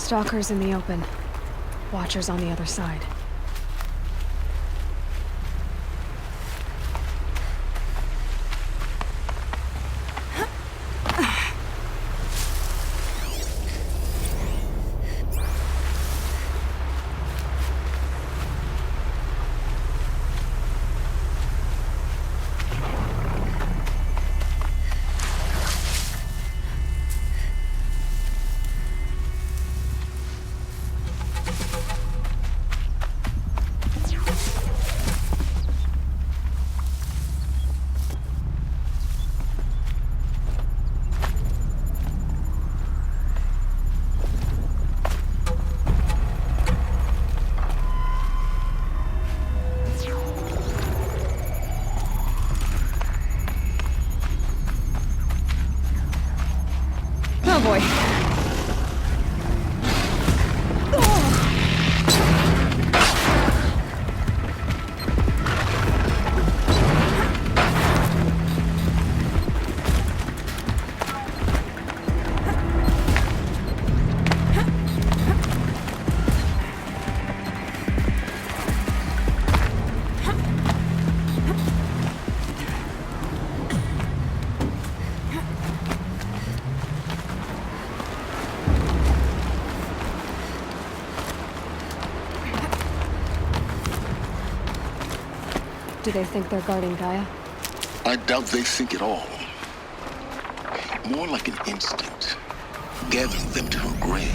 Stalkers in the open. Watchers on the other side. Oh boy. Do they think they're guarding Gaia? I doubt they think at all. More like an instinct, gathering them to her grave.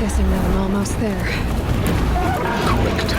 Guessing that I'm almost there. Correct.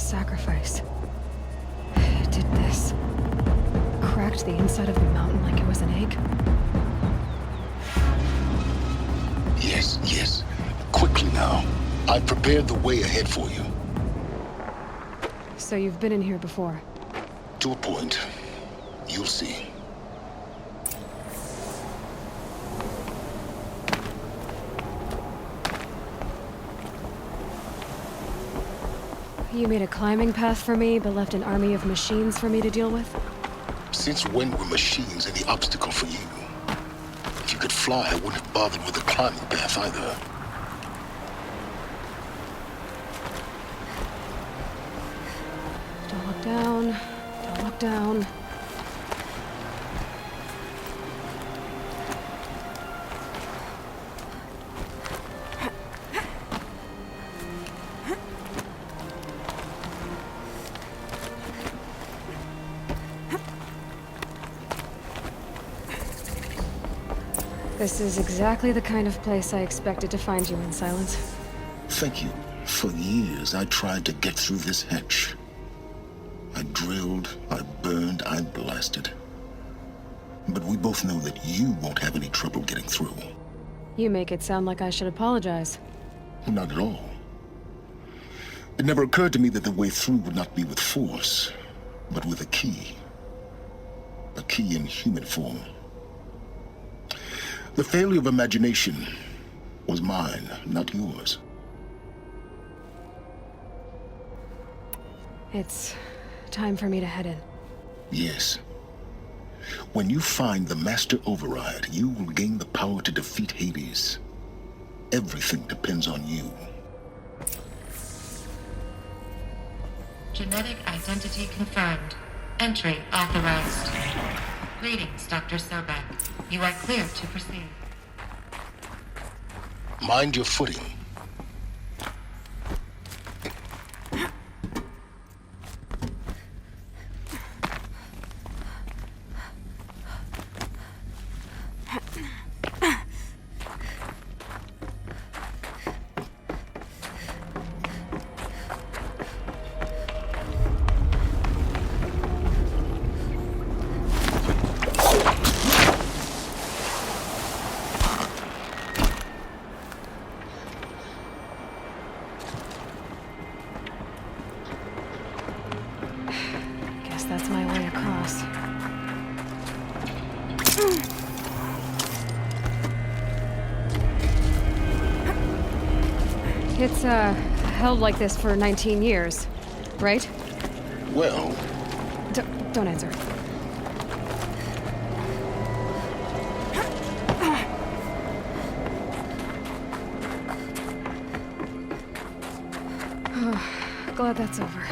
sacrifice. It did this. Cracked the inside of the mountain like it was an egg. Yes, yes. Quickly now. I've prepared the way ahead for you. So you've been in here before? To a point. You'll see. You made a climbing path for me, but left an army of machines for me to deal with? Since when were machines any obstacle for you? If you could fly, I wouldn't have bothered with the climbing path either. Don't look down. Don't look down. This is exactly the kind of place I expected to find you in, Silence. Thank you. For years, I tried to get through this hatch. I drilled, I burned, I blasted. But we both know that you won't have any trouble getting through. You make it sound like I should apologize. Not at all. It never occurred to me that the way through would not be with force, but with a key. A key in human form. The failure of imagination was mine, not yours. It's time for me to head in. Yes. When you find the Master Override, you will gain the power to defeat Hades. Everything depends on you. Genetic identity confirmed. Entry authorized. Greetings, Dr. Sobek. You are clear to proceed. Mind your footing. That's my way across. It's, held like this for 19 years, right? Well... Don't answer. Glad that's over.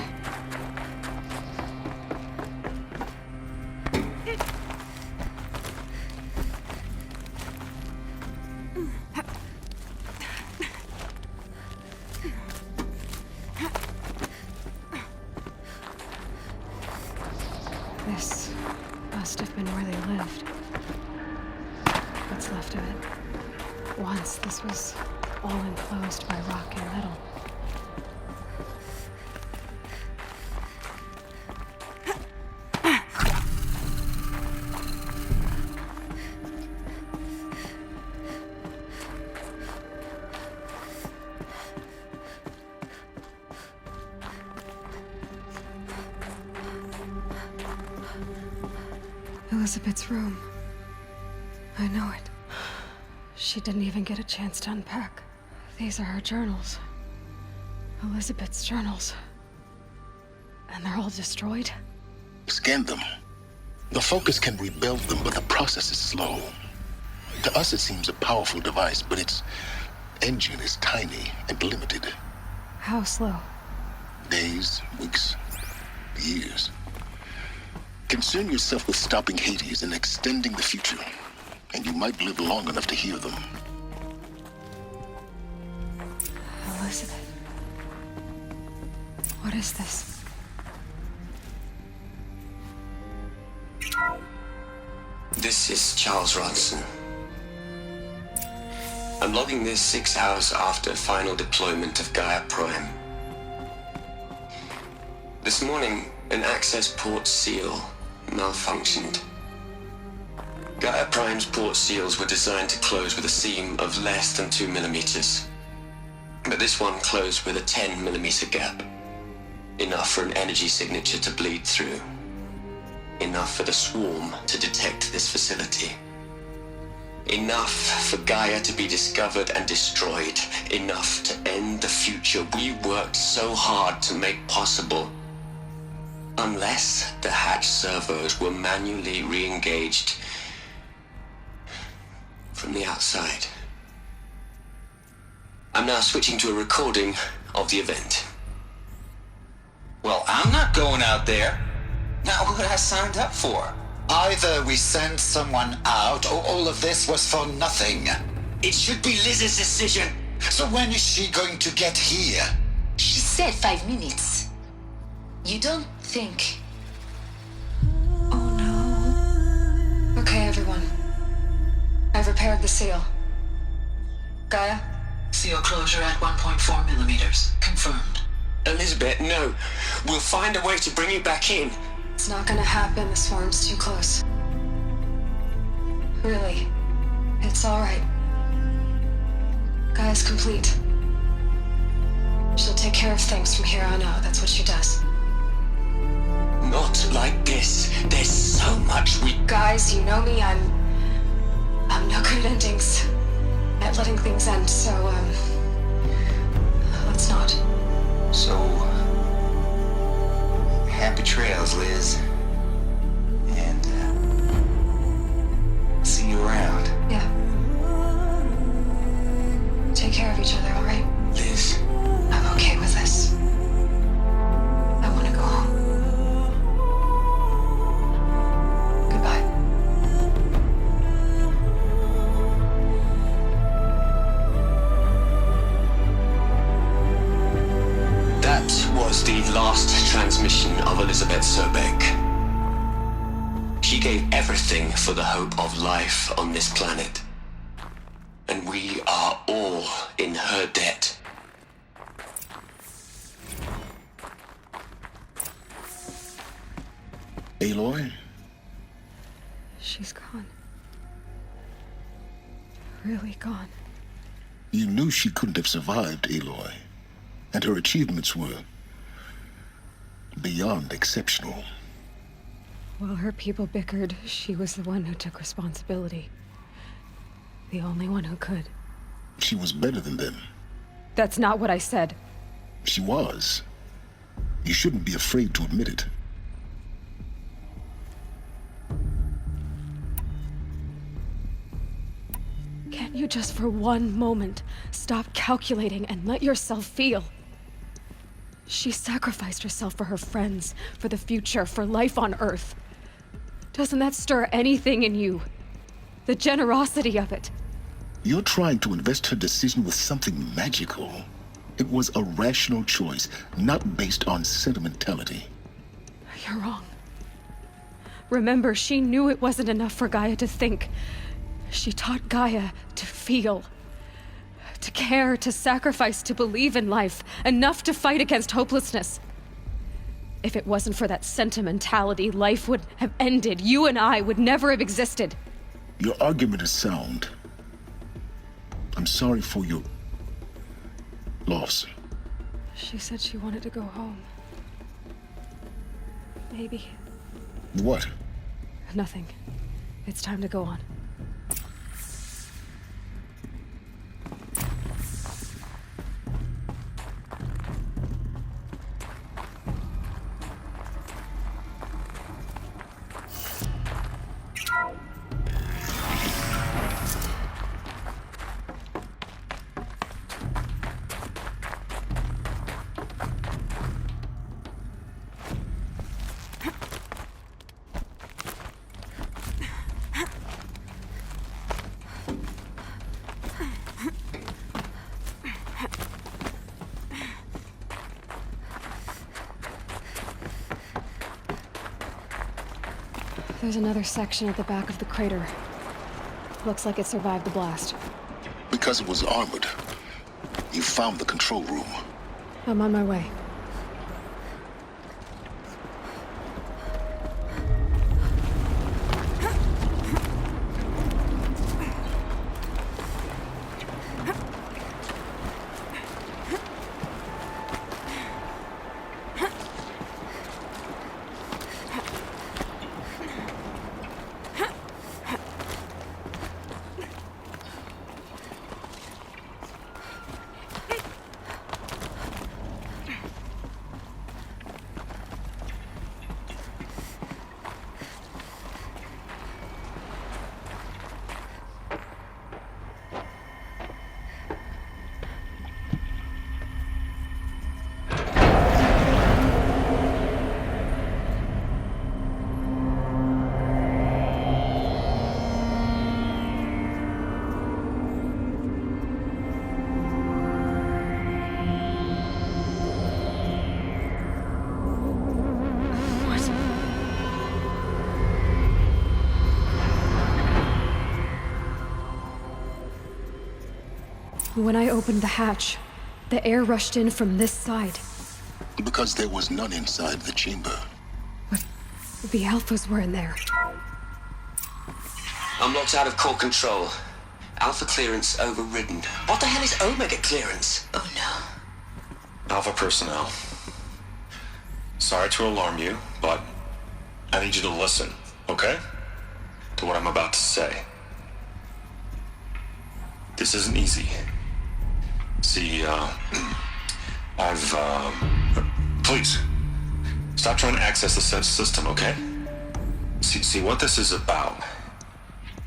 This must have been where they lived. What's left of it. Once this was all enclosed by rock and metal. Elizabeth's room. I know it. She didn't even get a chance to unpack. These are her journals. Elizabeth's journals. And they're all destroyed? Scan them. The Focus can rebuild them, but the process is slow. To us, it seems a powerful device, but its engine is tiny and limited. How slow? Days, weeks, years. Concern yourself with stopping Hades and extending the future, and you might live long enough to hear them. Elizabeth. What is this? This is Charles Ronson. I'm logging this 6 hours after final deployment of Gaia Prime. This morning, an access port seal malfunctioned. Gaia Prime's port seals were designed to close with a seam of less than 2 millimeters. But this one closed with a 10 millimeter gap. Enough for an energy signature to bleed through. Enough for the swarm to detect this facility. Enough for Gaia to be discovered and destroyed. Enough to end the future we worked so hard to make possible. Unless the hatch servos were manually re-engaged from the outside. I'm now switching to a recording of the event. Well, I'm not going out there. Not what I signed up for. Either we send someone out, or all of this was for nothing. It should be Liz's decision. So when is she going to get here? She said 5 minutes. You don't think... Oh no. Okay, everyone. I've repaired the seal. Gaia? Seal closure at 1.4 millimeters. Confirmed. Elizabeth, no. We'll find a way to bring you back in. It's not gonna happen. The swarm's too close. Really. It's alright. Gaia's complete. She'll take care of things from here on out. That's what she does. Not like this. There's so much we... Guys, you know me. I'm no good at endings. At letting things end, so, let's not. So, happy trails, Liz. And, see you around. Yeah. Take care of each other, alright? Liz, I'm okay with this. I want to go home. Goodbye. that was the last transmission of Elizabeth Sobek. She gave everything for the hope of life on this planet. And we are all in her debt. Aloy? She's gone. Really gone. You knew she couldn't have survived, Aloy. And her achievements were beyond exceptional. While her people bickered, she was the one who took responsibility. The only one who could. She was better than them. That's not what I said. She was. You shouldn't be afraid to admit it. Can't you just for one moment stop calculating and let yourself feel? She sacrificed herself for her friends, for the future, for life on Earth. Doesn't that stir anything in you? The generosity of it. You're trying to invest her decision with something magical. It was a rational choice, not based on sentimentality. You're wrong. Remember, she knew it wasn't enough for Gaia to think. She taught Gaia to feel. To care, to sacrifice, to believe in life. Enough to fight against hopelessness. If it wasn't for that sentimentality, life would have ended. You and I would never have existed. Your argument is sound. I'm sorry for your loss. She said she wanted to go home. Maybe. What? Nothing. It's time to go on. There's another section at the back of the crater. Looks like it survived the blast. Because it was armored. You found the control room. I'm on my way. When I opened the hatch, the air rushed in from this side. Because there was none inside the chamber. But the Alphas were in there. I'm locked out of core control. Alpha clearance overridden. What the hell is Omega clearance? Oh no. Alpha personnel. Sorry to alarm you, but I need you to listen, okay? To what I'm about to say. This isn't easy. See, please, stop trying to access the system, okay? See, what this is about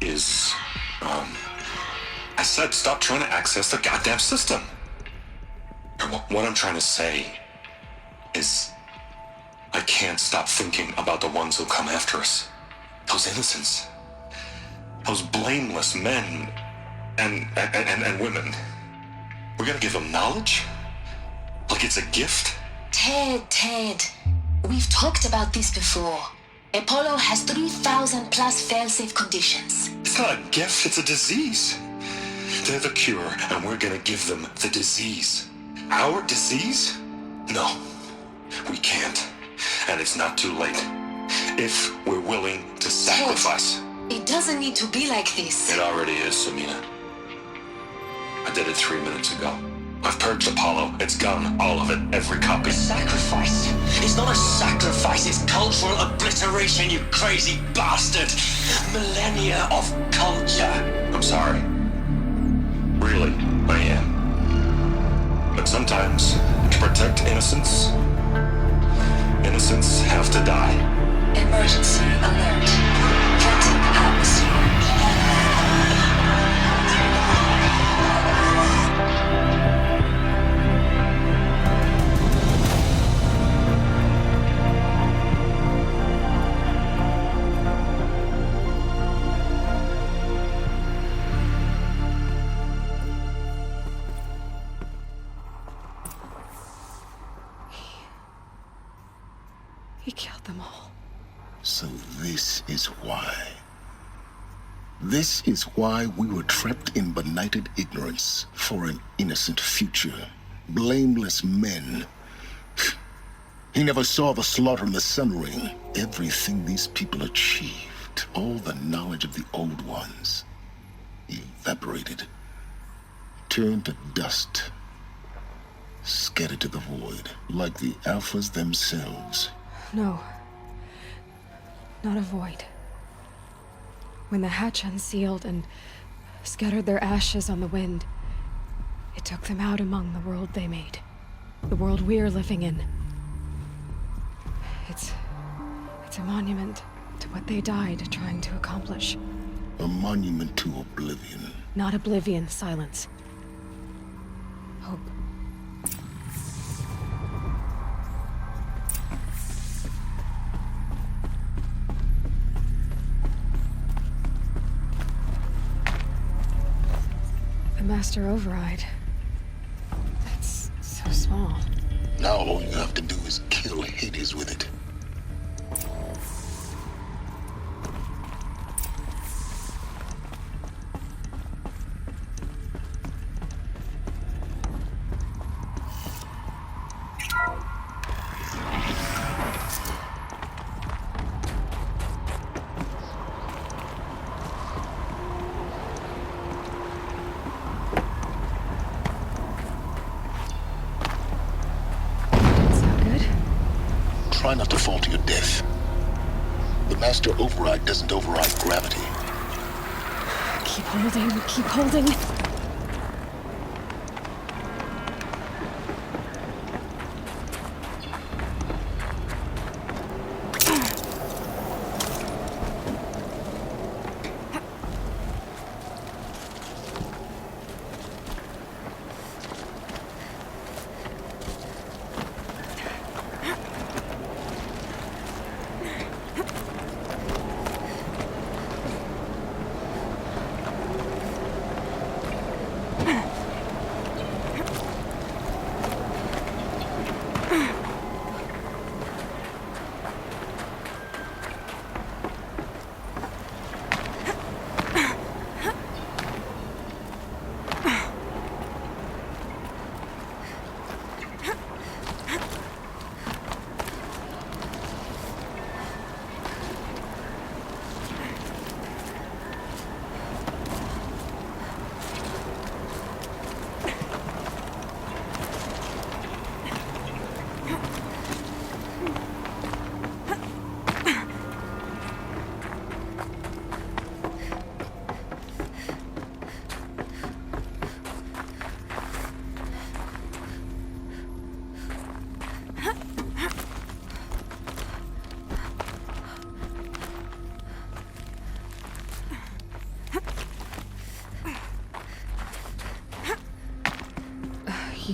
is, I said stop trying to access the goddamn system. And what I'm trying to say is, I can't stop thinking about the ones who come after us. Those innocents. Those blameless men and women. We're gonna give them knowledge? Like it's a gift? Ted. We've talked about this before. Apollo has 3,000 plus fail-safe conditions. It's not a gift, it's a disease. They're the cure, and we're gonna give them the disease. Our disease? No, we can't. And it's not too late. If we're willing to sacrifice. It doesn't need to be like this. It already is, Samina. I did it 3 minutes ago. I've purged Apollo. It's gone. All of it. Every copy. Sacrifice? It's not a sacrifice, it's cultural obliteration, you crazy bastard! Millennia of culture! I'm sorry. Really, I am. But sometimes, to protect innocence, innocents have to die. Emergency alert. Threatened atmosphere. He killed them all. So this is why. This is why we were trapped in benighted ignorance for an innocent future. Blameless men. He never saw the slaughter in the Sun Ring. Everything these people achieved, all the knowledge of the old ones, evaporated, turned to dust, scattered to the void, like the Alphas themselves. No. Not a void. When the hatch unsealed and scattered their ashes on the wind, it took them out among the world they made. The world we're living in. It's a monument to what they died trying to accomplish. A monument to oblivion. Not oblivion, silence. Hope. The Master Override. That's so small. Now all you have to do is kill Hades with it. Try not to fall to your death. The Master Override doesn't override gravity. Keep holding, keep holding.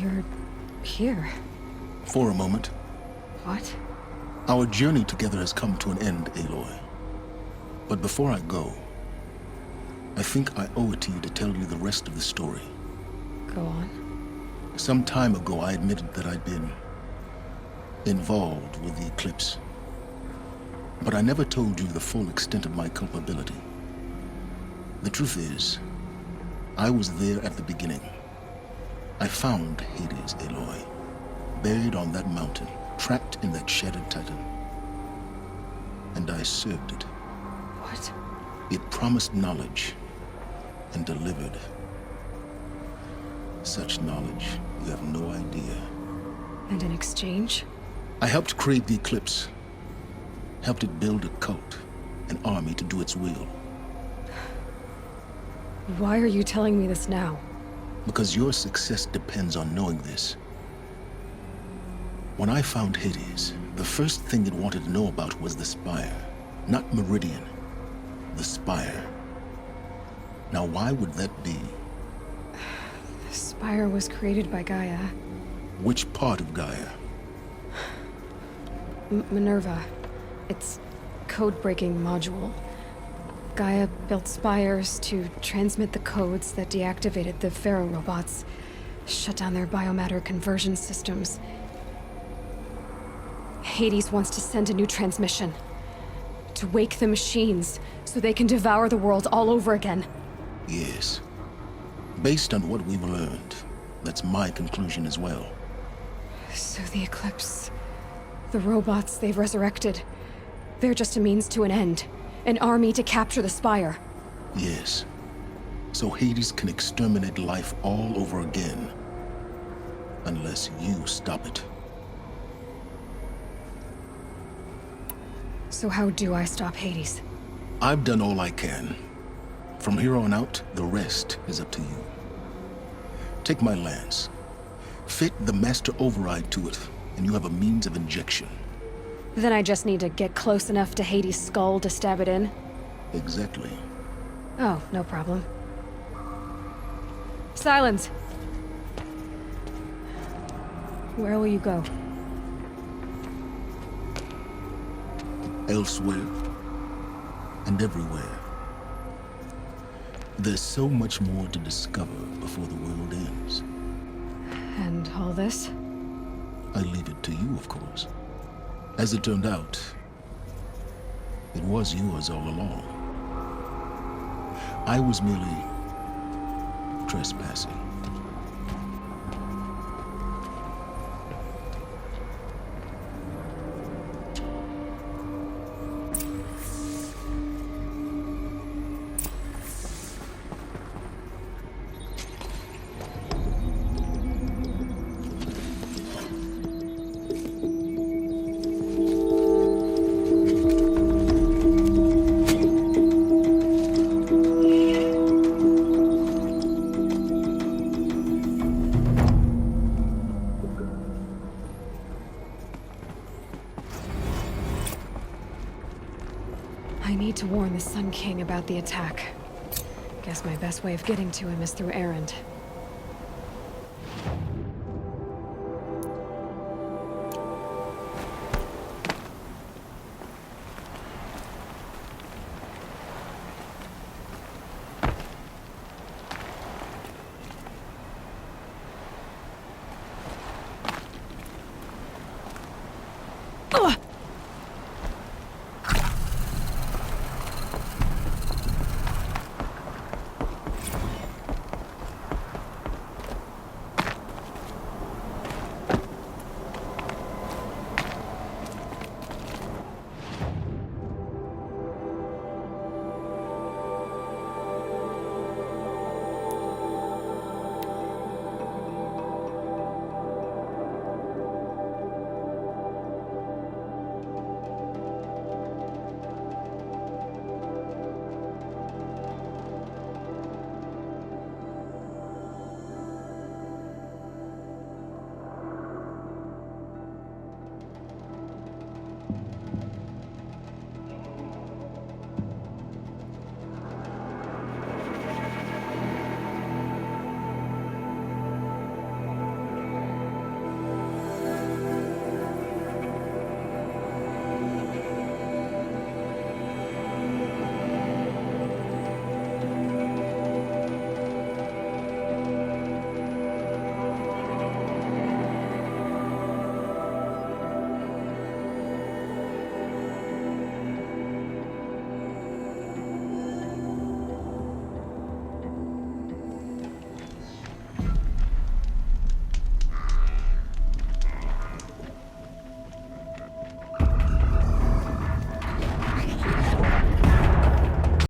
You're here. For a moment. What? Our journey together has come to an end, Aloy. But before I go, I think I owe it to you to tell you the rest of the story. Go on. Some time ago, I admitted that I'd been involved with the eclipse. But I never told you the full extent of my culpability. The truth is, I was there at the beginning. I found Hades, Aloy, buried on that mountain, trapped in that shattered titan. And I served it. What? It promised knowledge and delivered. Such knowledge, you have no idea. And in exchange? I helped create the eclipse. Helped it build a cult, an army to do its will. Why are you telling me this now? Because your success depends on knowing this. When I found Hades, the first thing it wanted to know about was the Spire. Not Meridian. The Spire. Now, why would that be? The Spire was created by Gaia. Which part of Gaia? Minerva. Its code-breaking module. Gaia built spires to transmit the codes that deactivated the Pharaoh robots, shut down their biomatter conversion systems. Hades wants to send a new transmission. To wake the machines, so they can devour the world all over again. Yes. Based on what we've learned, that's my conclusion as well. So the Eclipse... the robots they've resurrected... they're just a means to an end. An army to capture the Spire. Yes. So Hades can exterminate life all over again. Unless you stop it. So how do I stop Hades? I've done all I can. From here on out, the rest is up to you. Take my lance. Fit the master override to it, and you have a means of injection. Then I just need to get close enough to Hades' skull to stab it in? Exactly. Oh, no problem. Silence! Where will you go? Elsewhere. And everywhere. There's so much more to discover before the world ends. And all this? I leave it to you, of course. As it turned out, it was yours all along. I was merely trespassing. I need to warn the Sun King about the attack. Guess my best way of getting to him is through Erend. Ugh!